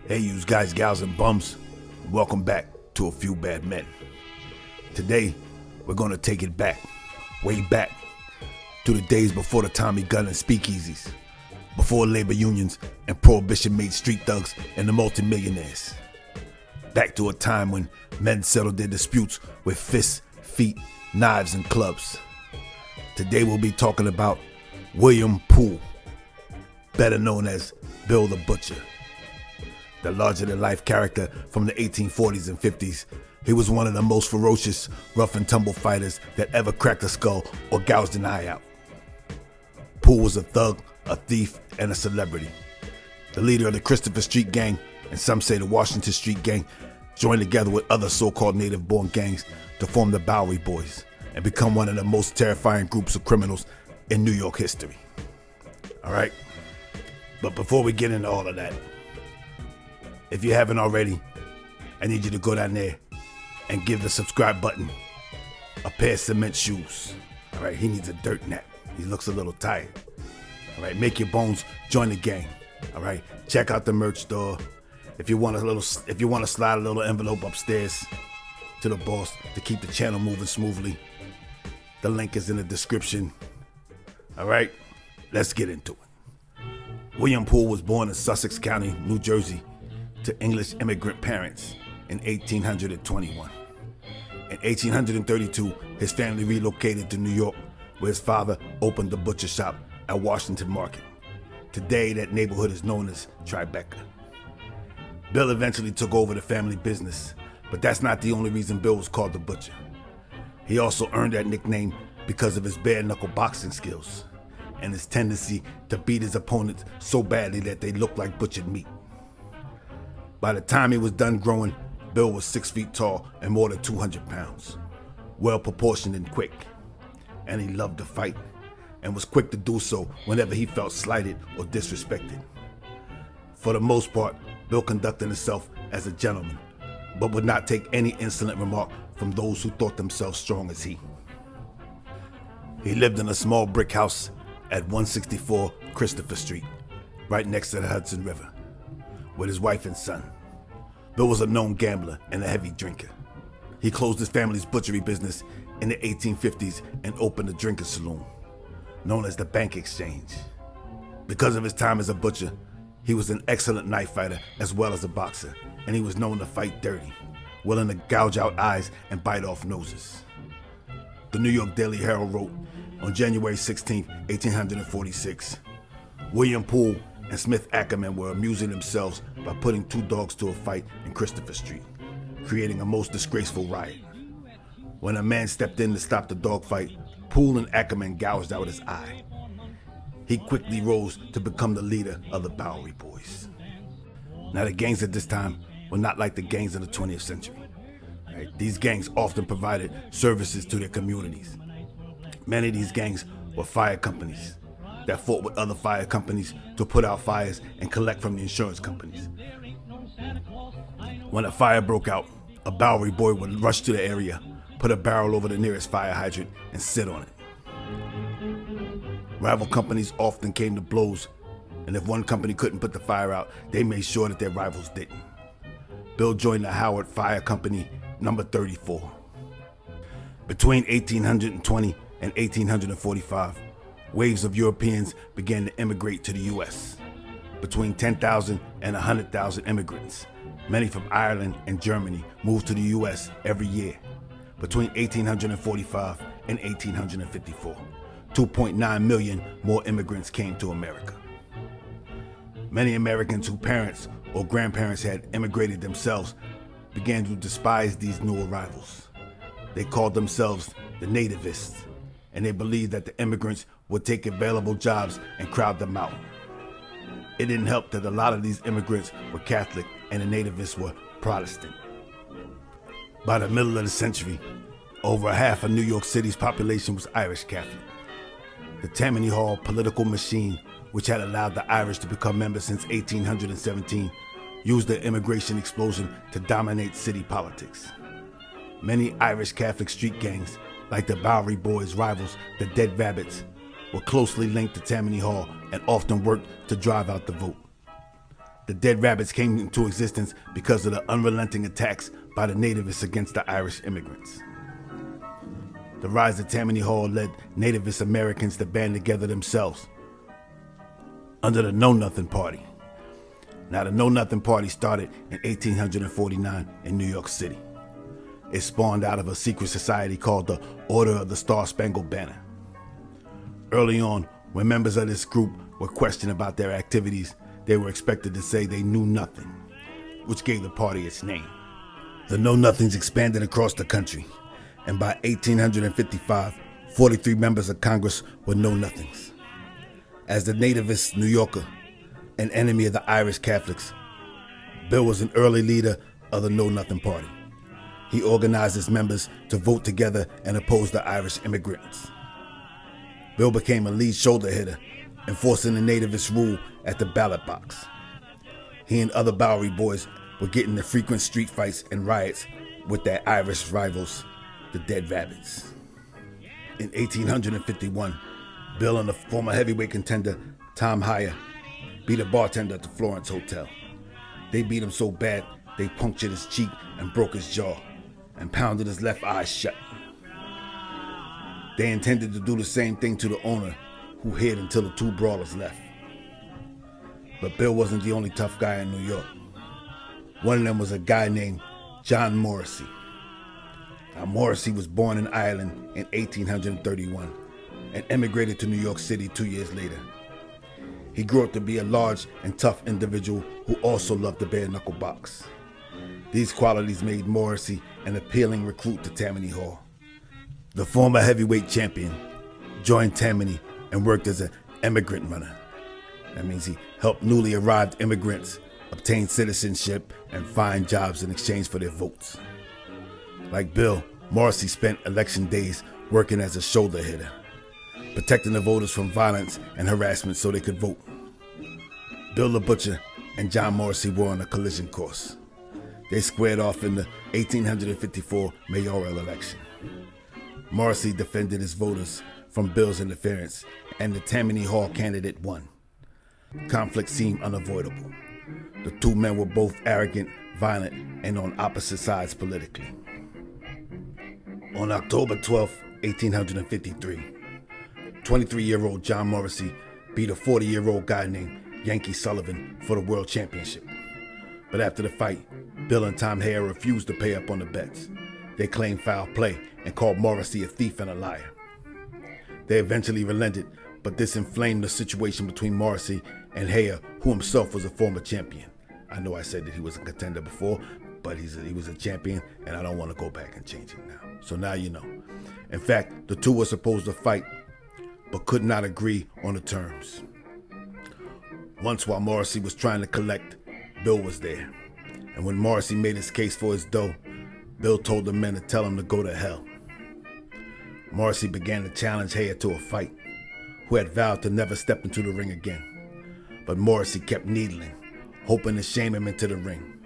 Hey, you guys, gals, and bums. Welcome back to A Few Bad Men. Today, we're going to take it back, way back, to the days before the Tommy gun and speakeasies, before labor unions and prohibition made street thugs and the multimillionaires. Back to a time when men settled their disputes with fists, feet, knives, and clubs. Today, we'll be talking about William Poole, better known as Bill the Butcher. The larger-than-life character from the 1840s and 50s, he was one of the most ferocious, rough-and-tumble fighters that ever cracked a skull or gouged an eye out. Poole was a thug, a thief, and a celebrity. The leader of the Christopher Street Gang, and some say the Washington Street Gang, joined together with other so-called native-born gangs to form the Bowery Boys and become one of the most terrifying groups of criminals in New York history. All right? But before we get into all of that, if you haven't already, I need you to go down there and give the subscribe button a pair of cement shoes. All right, he needs a dirt nap. He looks a little tired. All right, make your bones, join the gang. All right, check out the merch store. If you want to slide a little envelope upstairs to the boss to keep the channel moving smoothly, the link is in the description. All right, let's get into it. William Poole was born in Sussex County, New Jersey, to English immigrant parents in 1821. In 1832, his family relocated to New York, where his father opened a butcher shop at Washington Market. Today, that neighborhood is known as Tribeca. Bill eventually took over the family business, but that's not the only reason Bill was called the Butcher. He also earned that nickname because of his bare-knuckle boxing skills and his tendency to beat his opponents so badly that they looked like butchered meat. By the time he was done growing, Bill was 6 feet tall and more than 200 pounds, well proportioned and quick. And he loved to fight, and was quick to do so whenever he felt slighted or disrespected. For the most part, Bill conducted himself as a gentleman, but would not take any insolent remark from those who thought themselves strong as he. He lived in a small brick house at 164 Christopher Street, right next to the Hudson River, with his wife and son. Bill was a known gambler and a heavy drinker. He closed his family's butchery business in the 1850s and opened a drinker saloon, known as the Bank Exchange. Because of his time as a butcher, he was an excellent knife fighter as well as a boxer, and he was known to fight dirty, willing to gouge out eyes and bite off noses. The New York Daily Herald wrote on January 16, 1846, William Poole and Smith Ackerman were amusing themselves by putting two dogs to a fight in Christopher Street, creating a most disgraceful riot. When a man stepped in to stop the dog fight, Poole and Ackerman gouged out his eye. He quickly rose to become the leader of the Bowery Boys. Now, the gangs at this time were not like the gangs of the 20th century. Right? These gangs often provided services to their communities. Many of these gangs were fire companies that fought with other fire companies to put out fires and collect from the insurance companies. When a fire broke out, a Bowery Boy would rush to the area, put a barrel over the nearest fire hydrant, and sit on it. Rival companies often came to blows, and if one company couldn't put the fire out, they made sure that their rivals didn't. Bill joined the Howard Fire Company, number 34. Between 1820 and 1845, waves of Europeans began to immigrate to the U.S. Between 10,000 and 100,000 immigrants, many from Ireland and Germany, moved to the U.S. every year. Between 1845 and 1854, 2.9 million more immigrants came to America. Many Americans whose parents or grandparents had immigrated themselves began to despise these new arrivals. They called themselves the nativists, and they believed that the immigrants would take available jobs and crowd them out. It didn't help that a lot of these immigrants were Catholic and the nativists were Protestant. By the middle of the century, over half of New York City's population was Irish Catholic. The Tammany Hall political machine, which had allowed the Irish to become members since 1817, used the immigration explosion to dominate city politics. Many Irish Catholic street gangs, like the Bowery Boys' rivals, the Dead Rabbits, were closely linked to Tammany Hall and often worked to drive out the vote. The Dead Rabbits came into existence because of the unrelenting attacks by the nativists against the Irish immigrants. The rise of Tammany Hall led nativist Americans to band together themselves under the Know Nothing Party. Now, the Know Nothing Party started in 1849 in New York City. It spawned out of a secret society called the Order of the Star-Spangled Banner. Early on, when members of this group were questioned about their activities, they were expected to say they knew nothing, which gave the party its name. The Know Nothings expanded across the country, and by 1855, 43 members of Congress were Know Nothings. As the nativist New Yorker, an enemy of the Irish Catholics, Bill was an early leader of the Know Nothing Party. He organized his members to vote together and oppose the Irish immigrants. Bill became a lead shoulder hitter, enforcing the nativist rule at the ballot box. He and other Bowery Boys were getting into frequent street fights and riots with their Irish rivals, the Dead Rabbits. In 1851, Bill and the former heavyweight contender, Tom Hyer, beat a bartender at the Florence Hotel. They beat him so bad, they punctured his cheek and broke his jaw and pounded his left eye shut. They intended to do the same thing to the owner, who hid until the two brawlers left. But Bill wasn't the only tough guy in New York. One of them was a guy named John Morrissey. Now, Morrissey was born in Ireland in 1831 and emigrated to New York City 2 years later. He grew up to be a large and tough individual who also loved the bare-knuckle box. These qualities made Morrissey an appealing recruit to Tammany Hall. The former heavyweight champion joined Tammany and worked as an immigrant runner. That means he helped newly arrived immigrants obtain citizenship and find jobs in exchange for their votes. Like Bill, Morrissey spent election days working as a shoulder hitter, protecting the voters from violence and harassment so they could vote. Bill the Butcher and John Morrissey were on a collision course. They squared off in the 1854 mayoral election. Morrissey defended his voters from Bill's interference, and the Tammany Hall candidate won. Conflict seemed unavoidable. The two men were both arrogant, violent, and on opposite sides politically. On October 12, 1853, 23-year-old John Morrissey beat a 40-year-old guy named Yankee Sullivan for the world championship. But after the fight, Bill and Tom Hare refused to pay up on the bets. They claimed foul play and called Morrissey a thief and a liar. They eventually relented, but this inflamed the situation between Morrissey and Hare, who himself was a former champion. I know I said that he was a contender before, but he was a champion, and I don't want to go back and change it now. So now you know. In fact, the two were supposed to fight, but could not agree on the terms. Once, while Morrissey was trying to collect, Bill was there. And when Morrissey made his case for his dough, Bill told the men to tell him to go to hell. Morrissey began to challenge Hare to a fight, who had vowed to never step into the ring again. But Morrissey kept needling, hoping to shame him into the ring.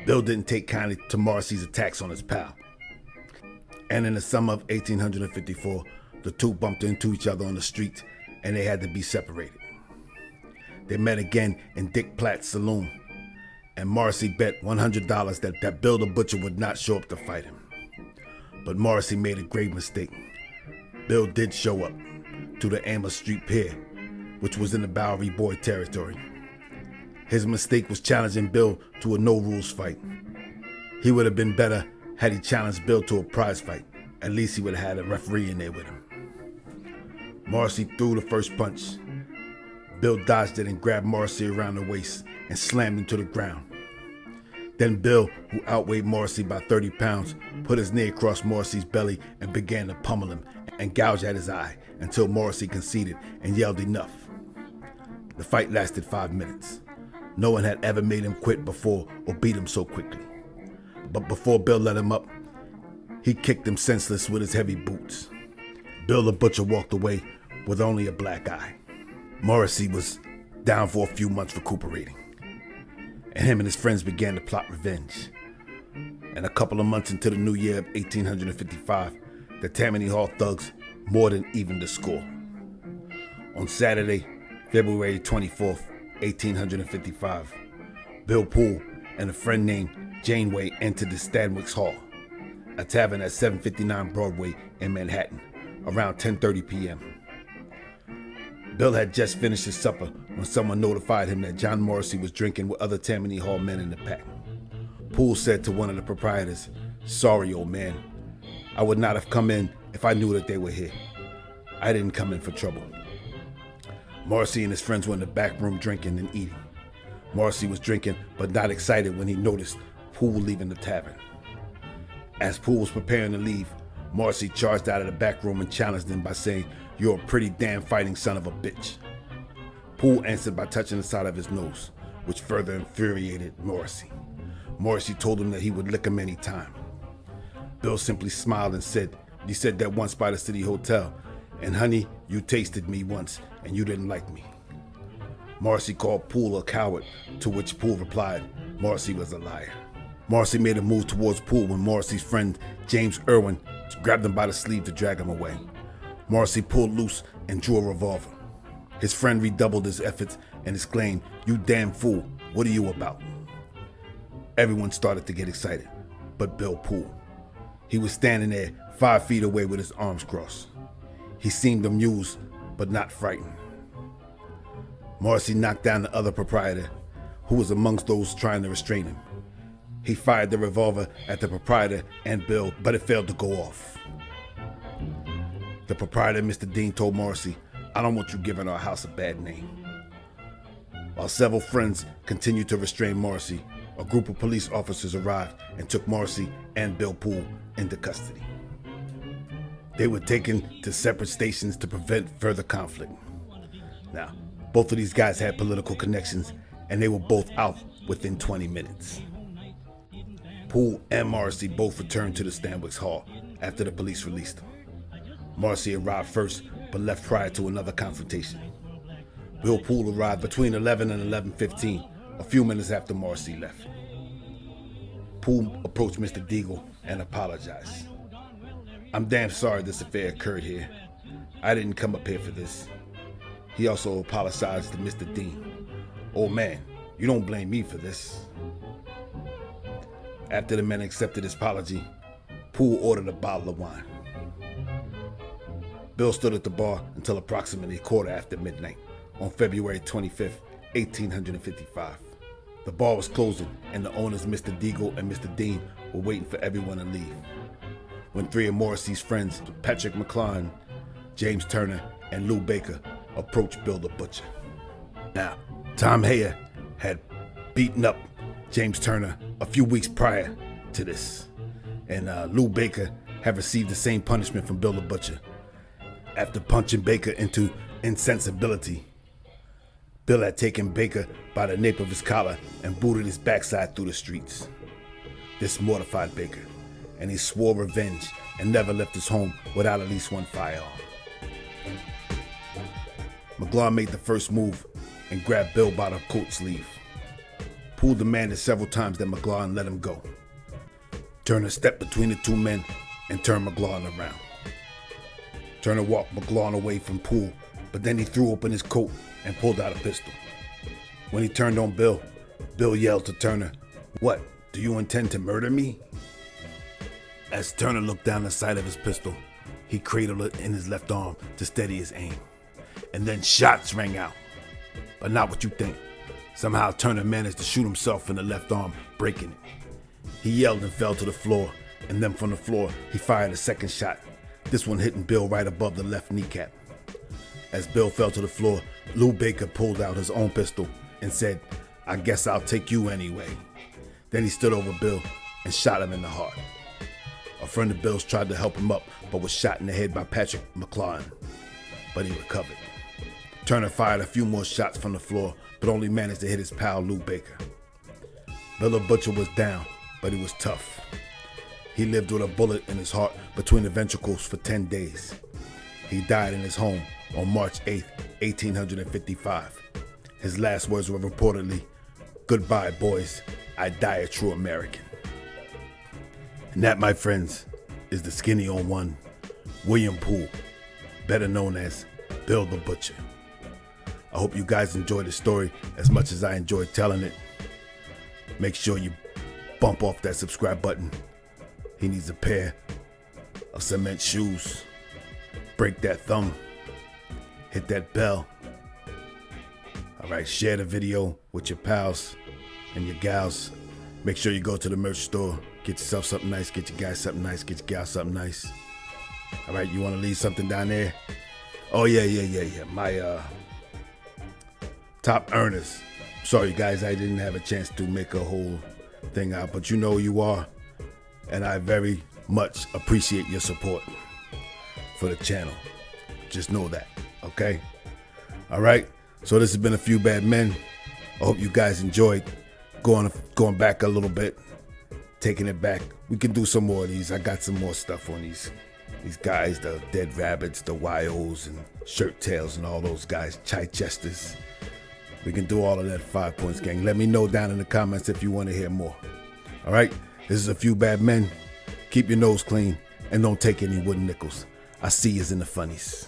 Bill didn't take kindly to Morrissey's attacks on his pal. And in the summer of 1854, the two bumped into each other on the street, and they had to be separated. They met again in Dick Platt's saloon, and Morrissey bet $100 that Bill the Butcher would not show up to fight him. But Morrissey made a grave mistake. Bill did show up to the Amos Street Pier, which was in the Bowery Boy territory. His mistake was challenging Bill to a no-rules fight. He would have been better had he challenged Bill to a prize fight. At least he would have had a referee in there with him. Morrissey threw the first punch. Bill dodged it and grabbed Morrissey around the waist and slammed him to the ground. Then Bill, who outweighed Morrissey by 30 pounds, put his knee across Morrissey's belly and began to pummel him and gouge at his eye until Morrissey conceded and yelled enough. The fight lasted 5 minutes. No one had ever made him quit before or beat him so quickly. But before Bill let him up, he kicked him senseless with his heavy boots. Bill the Butcher walked away with only a black eye. Morrissey was down for a few months recuperating, and him and his friends began to plot revenge. And a couple of months into the new year of 1855, the Tammany Hall thugs more than evened the score. On Saturday, February 24th, 1855, Bill Poole and a friend named Janeway entered the Stanwix Hall, a tavern at 759 Broadway in Manhattan, around 10:30 p.m. Bill had just finished his supper when someone notified him that John Morrissey was drinking with other Tammany Hall men in the pack. Poole said to one of the proprietors, "Sorry, old man. I would not have come in if I knew that they were here. I didn't come in for trouble." Morrissey and his friends were in the back room drinking and eating. Morrissey was drinking but not excited when he noticed Poole leaving the tavern. As Poole was preparing to leave, Morrissey charged out of the back room and challenged him by saying, "You're a pretty damn fighting son of a bitch." Poole answered by touching the side of his nose, which further infuriated Morrissey. Morrissey told him that he would lick him any time. Bill simply smiled and said, "You said that once by the City Hotel, and honey, you tasted me once and you didn't like me." Morrissey called Poole a coward, to which Poole replied, Morrissey was a liar. Morrissey made a move towards Poole when Morrissey's friend James Irwin grabbed him by the sleeve to drag him away. Morrissey pulled loose and drew a revolver. His friend redoubled his efforts and exclaimed, "You damn fool, what are you about?" Everyone started to get excited, but Bill Poole. He was standing there 5 feet away with his arms crossed. He seemed amused, but not frightened. Morrissey knocked down the other proprietor, who was amongst those trying to restrain him. He fired the revolver at the proprietor and Bill, but it failed to go off. The proprietor, Mr. Dean, told Morrissey, "I don't want you giving our house a bad name." While several friends continued to restrain Morrissey, a group of police officers arrived and took Morrissey and Bill Poole into custody. They were taken to separate stations to prevent further conflict. Now, both of these guys had political connections, and they were both out within 20 minutes. Poole and Morrissey both returned to the Stanwix Hall after the police released them. Morrissey arrived first, but left prior to another confrontation. Bill Poole arrived between 11 and 11:15, a few minutes after Morrissey left. Poole approached Mr. Deagle and apologized. "I'm damn sorry this affair occurred here. I didn't come up here for this." He also apologized to Mr. Dean. "Old man, you don't blame me for this." After the men accepted his apology, Poole ordered a bottle of wine. Bill stood at the bar until approximately midnight on February 25th, 1855. The bar was closing, and the owners, Mr. Deagle and Mr. Dean, were waiting for everyone to leave. When 3 of Morrissey's friends, Patrick McClellan, James Turner, and Lou Baker, approached Bill the Butcher. Now, Tom Hayer had beaten up James Turner a few weeks prior to this, and Lou Baker had received the same punishment from Bill the Butcher. After punching Baker into insensibility, Bill had taken Baker by the nape of his collar and booted his backside through the streets. This mortified Baker, and he swore revenge and never left his home without at least one firearm. McGlaughlin made the first move and grabbed Bill by the coat sleeve. Poole demanded several times that McGlaughlin let him go. Turner stepped between the two men and turned McGlaughlin around. Turner walked McGlaughlin away from Poole, but then he threw open his coat and pulled out a pistol. When he turned on Bill, Bill yelled to Turner, "What, do you intend to murder me?" As Turner looked down the sight of his pistol, he cradled it in his left arm to steady his aim. And then shots rang out. But not what you think. Somehow Turner managed to shoot himself in the left arm, breaking it. He yelled and fell to the floor, and then from the floor, he fired a second shot, this one hitting Bill right above the left kneecap. As Bill fell to the floor, Lou Baker pulled out his own pistol and said, "I guess I'll take you anyway." Then he stood over Bill and shot him in the heart. A friend of Bill's tried to help him up, but was shot in the head by Patrick McClellan, but he recovered. Turner fired a few more shots from the floor, but only managed to hit his pal Lou Baker. Bill the Butcher was down, but he was tough. He lived with a bullet in his heart between the ventricles for 10 days. He died in his home on March 8th, 1855. His last words were reportedly, "Goodbye, boys. I die a true American." And that, my friends, is the skinny on one, William Poole, better known as Bill the Butcher. I hope you guys enjoy the story as much as I enjoyed telling it. Make sure you bump off that subscribe button. He needs a pair of cement shoes. Break that thumb. Hit that bell. All right, share the video with your pals and your gals. Make sure you go to the merch store. Get yourself something nice. Get your guys something nice. Get your gals something nice. All right, you want to leave something down there? Oh, yeah. My top earners. Sorry, guys, I didn't have a chance to make a whole thing out, but you know who you are, and I very much appreciate your support for the channel. Just know that, okay? All right, so this has been A Few Bad Men. I hope you guys enjoyed going back a little bit, taking it back. We can do some more of these. I got some more stuff on these guys, the Dead Rabbits, the YOs, and Shirt Tails, and all those guys, Chichesters. We can do all of that 5 Points Gang. Let me know down in the comments if you want to hear more. All right, this is A Few Bad Men. Keep your nose clean and don't take any wooden nickels. I see yous in the funnies.